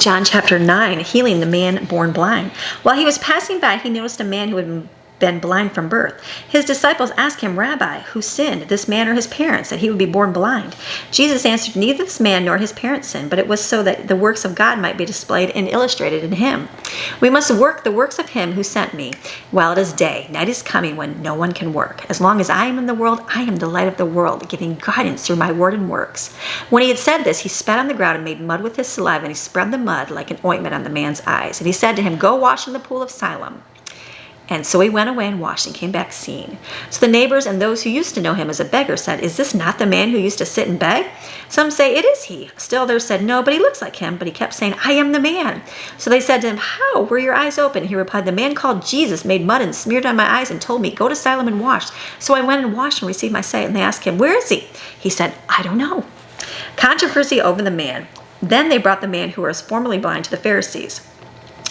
John chapter 9, healing the man born blind. While he was passing by, he noticed a man who had been blind from birth. His disciples asked him, Rabbi, who sinned, this man or his parents, that he would be born blind? Jesus answered, neither this man nor his parents sinned, but it was so that the works of God might be displayed and illustrated in him. We must work the works of him who sent me while it is day. Night is coming when no one can work. As long as I am in the world, I am the light of the world, giving guidance through my word and works. When he had said this, he spat on the ground and made mud with his saliva, and he spread the mud like an ointment on the man's eyes. And he said to him, go wash in the pool of Siloam. And so he went away and washed and came back seeing. So the neighbors and those who used to know him as a beggar said, is this not the man who used to sit and beg? Some say, it is he. Still others said, no, but he looks like him. But he kept saying, I am the man. So they said to him, how were your eyes open? He replied, the man called Jesus made mud and smeared on my eyes and told me, go to Siloam and wash. So I went and washed and received my sight. And they asked him, where is he? He said, I don't know. Controversy over the man. Then they brought the man who was formerly blind to the Pharisees.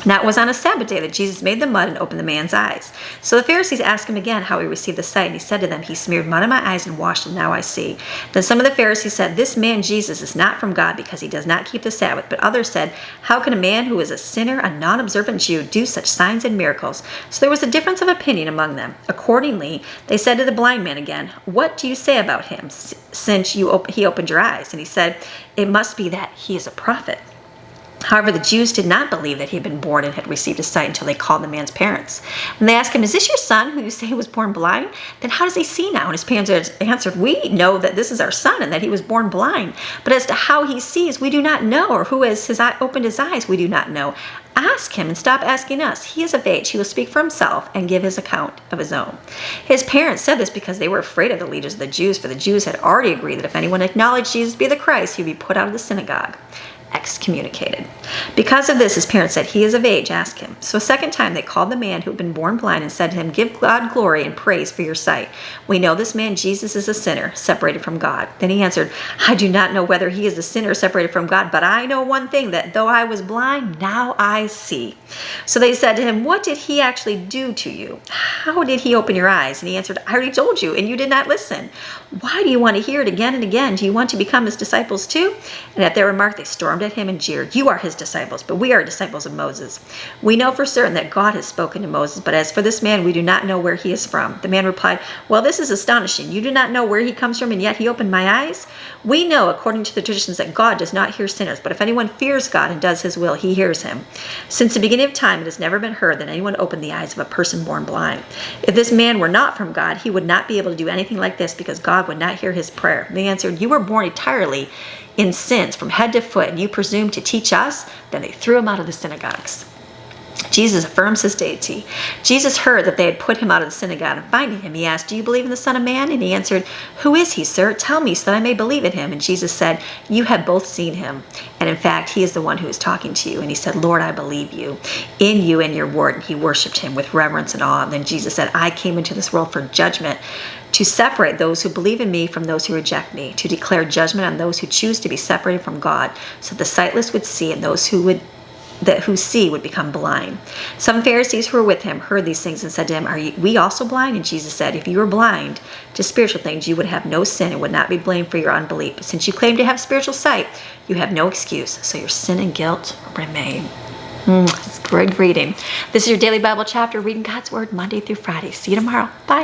Now it was on a Sabbath day that Jesus made the mud and opened the man's eyes. So the Pharisees asked him again how he received the sight, and he said to them, he smeared mud on my eyes and washed, and now I see. Then some of the Pharisees said, this man Jesus is not from God because he does not keep the Sabbath. But others said, how can a man who is a sinner, a non-observant Jew, do such signs and miracles? So there was a difference of opinion among them. Accordingly, they said to the blind man again, what do you say about him since he opened your eyes? And he said, it must be that he is a prophet. However, the Jews did not believe that he had been born and had received his sight until they called the man's parents. And they asked him, is this your son who you say was born blind? Then how does he see now? And his parents answered, we know that this is our son and that he was born blind. But as to how he sees, we do not know, or who has opened his eyes, we do not know. Ask him and stop asking us. He is of age. He will speak for himself and give his account of his own. His parents said this because they were afraid of the leaders of the Jews, for the Jews had already agreed that if anyone acknowledged Jesus to be the Christ, he would be put out of the synagogue, excommunicated. Because of this, his parents said, he is of age, ask him. So a second time they called the man who had been born blind and said to him, give God glory and praise for your sight. We know this man Jesus is a sinner, separated from God. Then he answered, I do not know whether he is a sinner separated from God, but I know one thing, that though I was blind, now I see. So they said to him, what did he actually do to you? How did he open your eyes? And he answered, I already told you, and you did not listen. Why do you want to hear it again and again? Do you want to become his disciples too? And at their remark, they stormed at him and jeered, you are his disciples, but we are disciples of Moses. We know for certain that God has spoken to Moses, but as for this man, we do not know where he is from. The man replied, well, this is astonishing. You do not know where he comes from, and yet he opened my eyes? We know, according to the traditions, that God does not hear sinners, but if anyone fears God and does his will, he hears him. Since the beginning of time, it has never been heard that anyone opened the eyes of a person born blind. If this man were not from God, he would not be able to do anything like this, because God would not hear his prayer. They answered, you were born entirely in sins from head to foot, and you presume to teach us? Then they threw him out of the synagogues. Jesus affirms his deity. Jesus heard that they had put him out of the synagogue, and finding him, he asked, do you believe in the Son of Man? And he answered, who is he, sir? Tell me so that I may believe in him. And Jesus said, you have both seen him, and in fact, he is the one who is talking to you. And he said, Lord, I believe you. In you and your word. And he worshipped him with reverence and awe. And then Jesus said, I came into this world for judgment, to separate those who believe in me from those who reject me, to declare judgment on those who choose to be separated from God, so the sightless would see, and those who see would become blind. Some Pharisees who were with him heard these things and said to him, are we also blind? And Jesus said, if you were blind to spiritual things, you would have no sin and would not be blamed for your unbelief. But since you claim to have spiritual sight, you have no excuse, so your sin and guilt remain. It's great reading. This is your daily Bible chapter, reading God's Word Monday through Friday. See you tomorrow. Bye.